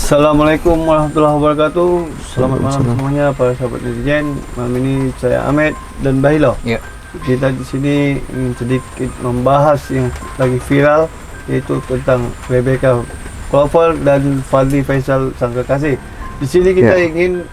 Assalamualaikum warahmatullahi wabarakatuh. Selamat malam semuanya para sahabat netizen. Malam ini saya Ahmed dan Bahilo. Ya. Kita di sini ingin sedikit membahas yang lagi viral, yaitu tentang Rebecca Clover dan Fadly Faisal sang kekasih. Di sini kita ingin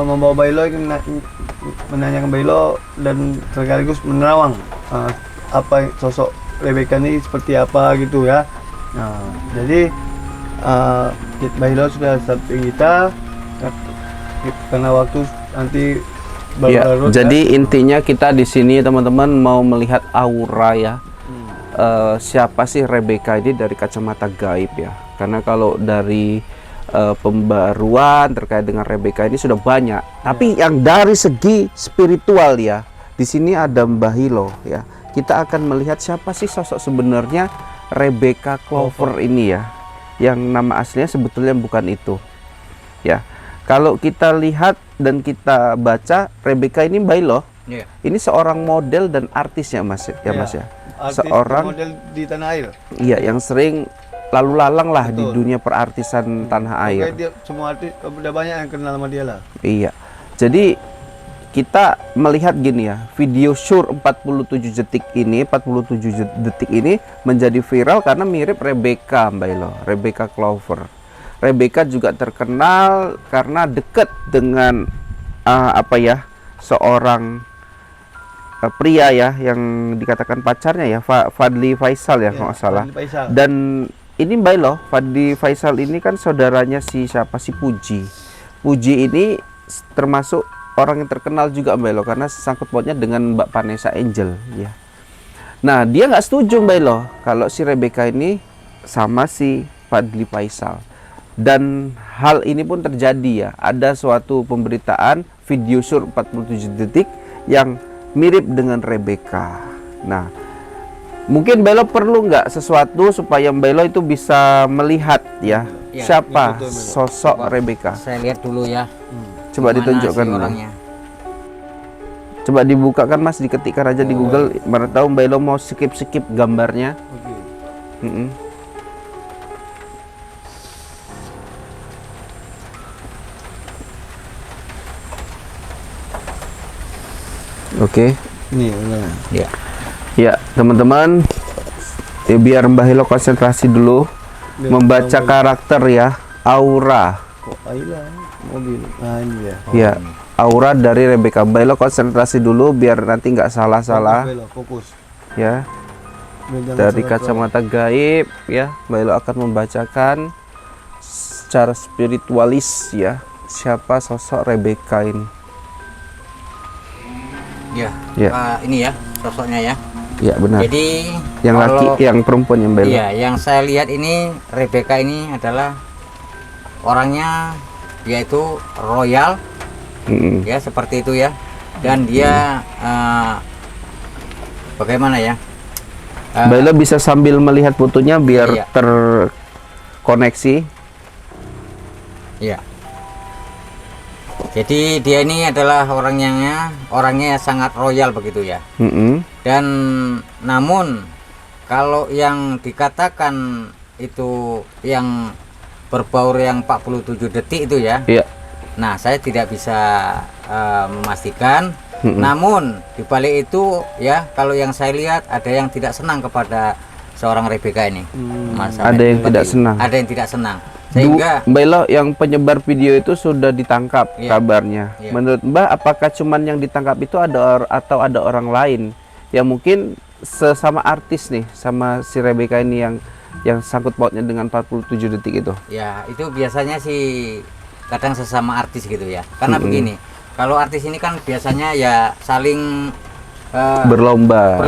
membawa Bahilo, ingin menanyakan Bahilo dan sekaligus menerawang apa sosok Rebecca ini seperti apa gitu ya. Nah, jadi Bahilo sudah sampai kita karena waktu nanti ya, jadi intinya kita di sini teman-teman mau melihat aura ya. Siapa sih Rebecca ini dari kacamata gaib ya? Karena kalau dari pembaruan terkait dengan Rebecca ini sudah banyak, tapi yang dari segi spiritual ya, di sini ada Bahilo ya. Kita akan melihat siapa sih sosok sebenarnya Rebecca Clover ini ya, yang nama aslinya sebetulnya bukan itu ya. Kalau kita lihat dan kita baca, Rebecca ini Bahilo, ini seorang model dan artis ya mas ya, mas ya, seorang model di tanah air. Iya, yang sering lalu lalang lah di dunia perartisan tanah air. Dia, semua artis udah banyak yang kenal sama dia lah. Iya, jadi kita melihat gini ya, video Shure 47 detik ini menjadi viral karena mirip Rebecca Bahilo, Rebecca Clover. Rebecca juga terkenal karena dekat dengan seorang pria ya yang dikatakan pacarnya ya, Fadly Faisal ya, kalau nggak salah. Dan ini Bahilo, Fadly Faisal ini kan saudaranya si siapa, si Puji. Puji ini termasuk orang yang terkenal juga Bahilo karena sangkut pautnya dengan Mbak Vanessa Angel ya. Nah, dia nggak setuju Bahilo kalau si Rebecca ini sama si Fadly Faisal. Dan hal ini pun terjadi ya. Ada suatu pemberitaan video Shure 47 detik yang mirip dengan Rebecca. Nah, mungkin Bahilo perlu nggak sesuatu supaya Bahilo itu bisa melihat ya, siapa sosok Rebecca. Saya lihat dulu ya. Coba ditunjukkan orangnya. Coba dibukakan mas, diketikkan aja di Google. Mana tahu Bahilo mau skip gambarnya. Oke. Ini ya. Ya teman-teman, ya, biar Bahilo konsentrasi dulu membaca karakter ya, aura. Mobil. Nah, ini ya. Ya, aura dari Rebecca. Bahilo konsentrasi dulu biar nanti nggak salah-salah. Fokus. Ya. Dari kacamata gaib ya, Bahilo akan membacakan secara spiritualis ya, siapa sosok Rebecca ini. Ya. Ini ya sosoknya ya. Ya benar. Jadi yang laki, yang perempuan yang Bahilo. Iya, yang saya lihat ini Rebecca ini adalah orangnya yaitu royal, ya seperti itu ya. Dan dia bagaimana ya? Bahilo bisa sambil melihat fotonya biar terkoneksi. Iya. Jadi dia ini adalah orangnya sangat royal begitu ya. Dan namun kalau yang dikatakan itu yang berbaur yang 47 detik itu ya. Nah, saya tidak bisa memastikan. Namun dibalik itu ya, kalau yang saya lihat ada yang tidak senang kepada seorang Rebecca ini. Ada yang tidak senang. Ada yang tidak senang. Sehingga Bahilo yang penyebar video itu sudah ditangkap kabarnya. Menurut Mbak, apakah cuman yang ditangkap itu ada orang lain yang mungkin sesama artis nih sama si Rebecca ini yang sangkut pautnya dengan 47 detik itu? Ya, itu biasanya sih kadang sesama artis gitu ya. Karena begini, kalau artis ini kan biasanya ya saling berlomba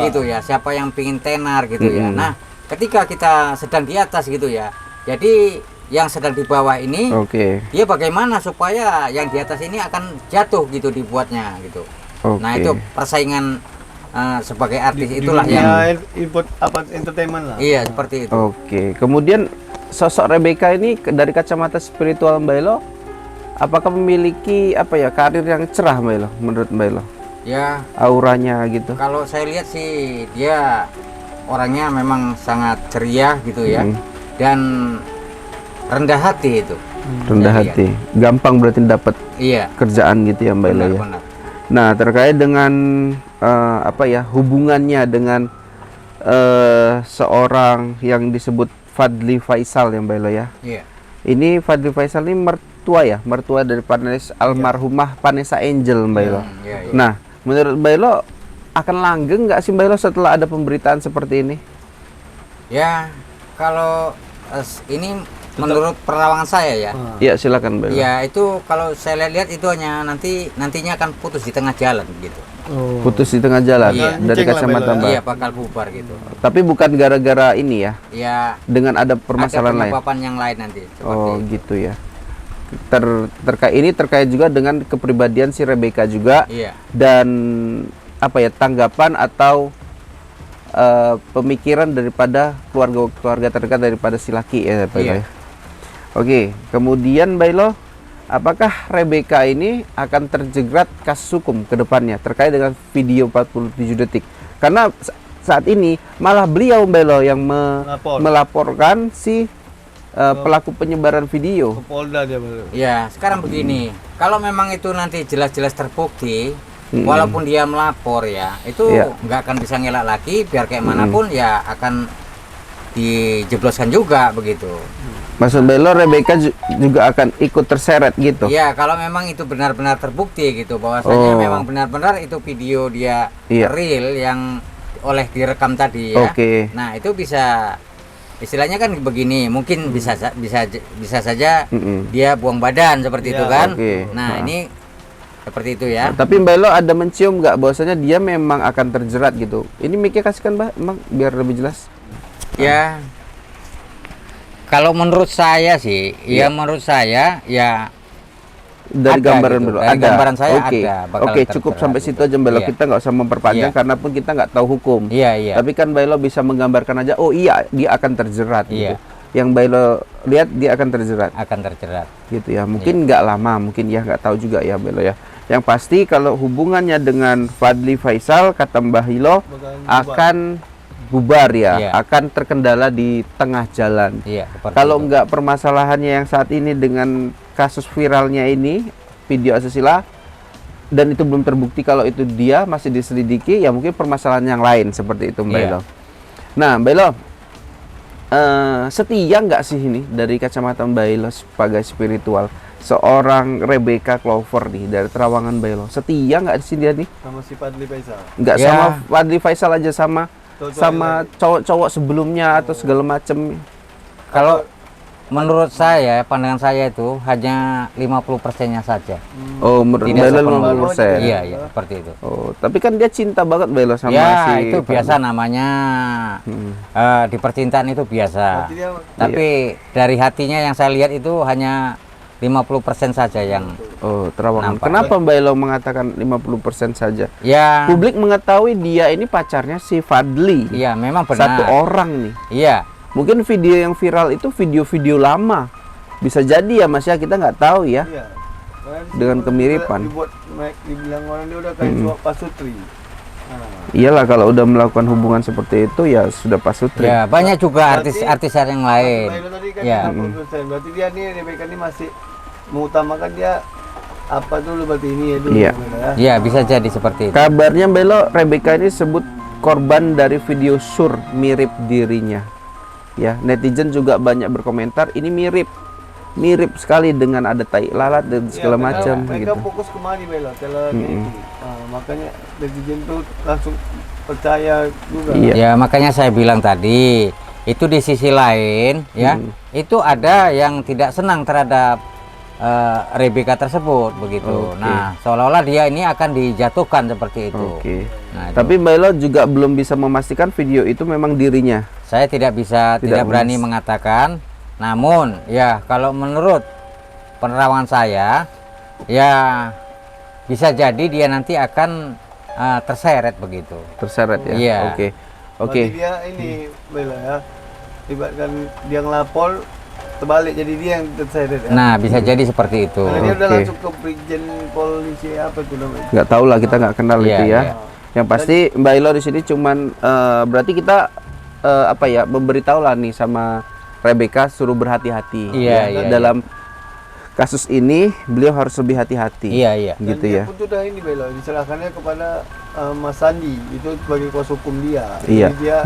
gitu ya. Siapa yang pingin tenar gitu ya. Nah, ketika kita sedang di atas gitu ya. Jadi yang sedang di bawah ini, dia bagaimana supaya yang di atas ini akan jatuh gitu dibuatnya gitu. Nah, itu persaingan sebagai artis itulah yang input entertainment lah. Iya, seperti itu. Kemudian sosok Rebecca ini dari kacamata spiritual Bahilo, apakah memiliki karir yang cerah Bahilo menurut Bahilo? Ya, auranya gitu. Kalau saya lihat sih dia orangnya memang sangat ceria gitu ya. Dan rendah hati itu. Rendah Saya hati. Gampang berarti dapat Iya, kerjaan gitu ya Mbak Elo ya. benar-benar. Nah, terkait dengan apa ya, hubungannya dengan seorang yang disebut Fadly Faisal ya Mbak Elo ya. Iya. Ini Fadly Faisal ini mertua dari almarhumah Vanessa Angel Mbak Elo. Iya, iya. Nah, menurut Mbak Elo akan langgeng nggak sih Mbak Elo setelah ada pemberitaan seperti ini? Ya, kalau ini menurut perawangan saya ya. Ya, silakan Mbak Elo. Ya, itu kalau saya lihat itu hanya nantinya akan putus di tengah jalan gitu. Oh. Putus di tengah jalan Iya. dari Kenceng lah, kacamata Mbak Elo, Mbak. Iya, bakal bubar gitu. Tapi bukan gara-gara ini ya, Ya, dengan ada permasalahan ada lain. penyebaban yang lain nanti. Oh, Seperti gitu ya. Terkait juga dengan kepribadian si Rebecca juga, Iya. dan apa ya, tanggapan atau pemikiran daripada keluarga terdekat daripada si laki ya Mbak Elo Iya. ya. Oke, kemudian Mbak Elo, apakah Rebecca ini akan terjerat kasus hukum ke depannya terkait dengan video 47 detik? Karena saat ini malah beliau Mbak Elo yang melaporkan si pelaku penyebaran video. Ke Polda dia baru. Ya, sekarang begini, kalau memang itu nanti jelas-jelas terbukti, walaupun dia melapor ya, itu Iya. nggak akan bisa ngelak lagi, biar kayak manapun ya akan dijebloskan juga begitu. Maksud Mbak Elo, Rebecca juga akan ikut terseret gitu? Ya, kalau memang itu benar-benar terbukti gitu, bahwasanya Oh. memang benar-benar itu video dia Iya. real yang oleh direkam tadi ya. Oke. Nah, itu bisa istilahnya kan begini, mungkin bisa saja Mm-mm. dia buang badan seperti Ya, itu kan. oke. Nah, Nah. ini seperti itu ya. Tapi Mbak Elo ada mencium nggak bahwasanya dia memang akan terjerat gitu? Ini mic-nya kasihkan Mbak, emang biar lebih jelas. Ya. Kalau menurut saya sih, Iya. ya menurut saya ya Dari ada gambaran gitu. dulu Dari gambaran saya Oke. ada, bakal Oke, terjerat cukup sampai gitu. situ aja Mbak Elo. Iya. Kita nggak usah memperpanjang Iya. karena pun kita nggak tahu hukum. Iya, iya. Tapi kan Mbak Elo bisa menggambarkan aja, oh iya dia akan terjerat gitu. Iya. Yang Mbak Elo lihat dia akan terjerat Akan terjerat. gitu ya. Mungkin nggak lama, mungkin ya nggak tahu juga ya Mbak Elo ya. Yang pasti kalau hubungannya dengan Fadly Faisal, kata Mbah Hilo, akan bubar ya, Iya. akan terkendala di tengah jalan. Iya, seperti Kalau itu. enggak permasalahannya yang saat ini dengan kasus viralnya ini video asusila dan itu belum terbukti kalau itu dia masih diselidiki, ya mungkin permasalahan yang lain seperti itu Mbak Iya. Elo. Nah Mbak Elo, setia nggak sih ini dari kacamata Mbak Elo sebagai spiritual seorang Rebecca Clover nih dari Terawangan Mbak Elo? Setia nggak sih dia nih? Sama si Fadly Faisal. Nggak Ya. sama Fadly Faisal aja, sama Cowok-cowok cowok-cowok sebelumnya atau segala macam. Kalau menurut saya, pandangan saya itu hanya 50%-nya saja. Oh, menurut Tidak Mbak Elo sepenuhnya. 50%. Iya, iya, seperti itu. Oh, tapi kan dia cinta banget Mbak Elo sama Ya, si itu Fadly. biasa namanya. Di percintaan itu biasa. Berarti dia Tapi dari hatinya yang saya lihat itu hanya 50% saja yang Oh, Terawangan. Nampak. Kenapa Mbak Elo mengatakan 50% saja? ya Publik mengetahui dia ini pacarnya si Fadly. iya memang benar. Satu orang nih. Iya. Mungkin video yang viral itu video-video lama. Bisa jadi ya Mas ya, kita nggak tahu ya. iya. Dengan kemiripan. Dibilang orang dia udah kayak suap pasutri. Iyalah kalau udah melakukan hubungan seperti itu ya sudah pasutri. Ya, banyak juga Berarti- artis-artis yang lain. Mbak Elo tadi kan Ya. 50%. Berarti dia nih Rebecca ini masih mengutamakan dia apa dulu berarti ini ya dulu. Iya. Ya. Ya, bisa jadi seperti itu. Kabarnya Mbak Elo, Rebecca ini sebut korban dari video sur mirip dirinya. Ya, netizen juga banyak berkomentar ini mirip sekali dengan ada tai lalat dan segala Iya, macam mereka gitu. fokus kemari Bella makanya netizen tuh langsung percaya juga. Iya. Ya, makanya saya bilang tadi, itu di sisi lain ya, itu ada yang tidak senang terhadap Rebecca tersebut begitu. Oke. Nah, seolah-olah dia ini akan dijatuhkan seperti itu. Oke. Nah, itu. Tapi Mbak Elo juga belum bisa memastikan video itu memang dirinya. Saya tidak bisa, tidak berani mengatakan. Namun, ya kalau menurut penerawangan saya, ya bisa jadi dia nanti akan terseret begitu. Terseret ya. Iya. Oke. Berarti dia ini Bella ya. Ibaratkan dia ngelapor terbalik jadi dia yang terseret ya. Nah, bisa jadi seperti itu. Karena dia udah Oke. langsung ke Brigjen Polisi apa itu namanya. Nggak tahu lah, kita nggak kenal Iya, itu ya. iya. Yang pasti Mbak Elo di sini cuman berarti kita apa ya, memberitahu lah nih sama Rebecca suruh berhati-hati. Iya. Dalam kasus ini beliau harus lebih hati-hati. Iya. Gitu Dan dia ya. pun sudah ini Belo, diserahkannya kepada Mas Sandi itu sebagai kuasa hukum dia. Iya. Jadi dia,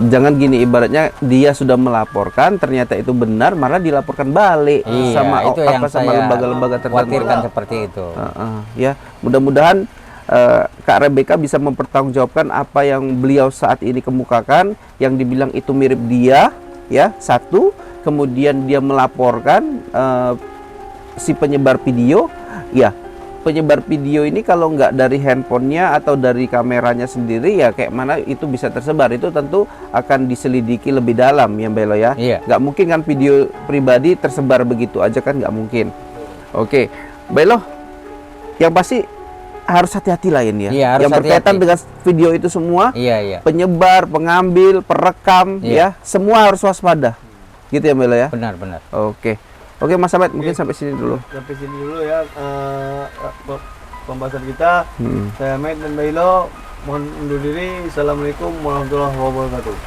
Jangan gini, ibaratnya dia sudah melaporkan ternyata itu benar malah dilaporkan balik sama itu yang sama saya lembaga-lembaga tertentu. khawatirkan seperti itu. Ya, mudah-mudahan Kak Rebecca bisa mempertanggungjawabkan apa yang beliau saat ini kemukakan, yang dibilang itu mirip dia, ya, satu, kemudian dia melaporkan si penyebar video, ya, penyebar video ini kalau nggak dari handphonenya atau dari kameranya sendiri, ya kayak mana itu bisa tersebar, itu tentu akan diselidiki lebih dalam ya Belo ya. Iya. Nggak mungkin kan video pribadi tersebar begitu aja kan, nggak mungkin. Oke, Belo, yang pasti harus hati-hati lain ya. Iya, harus yang berkaitan hati-hati. dengan video itu semua, Iya. penyebar, pengambil, perekam, Iya. ya, semua harus waspada. Gitu ya Belo ya. Benar. Oke Mas Samet, mungkin sampai sini dulu. sampai sini dulu ya pembahasan kita. Saya Ahmed dan Bailo mohon undur diri. Assalamualaikum warahmatullahi wabarakatuh.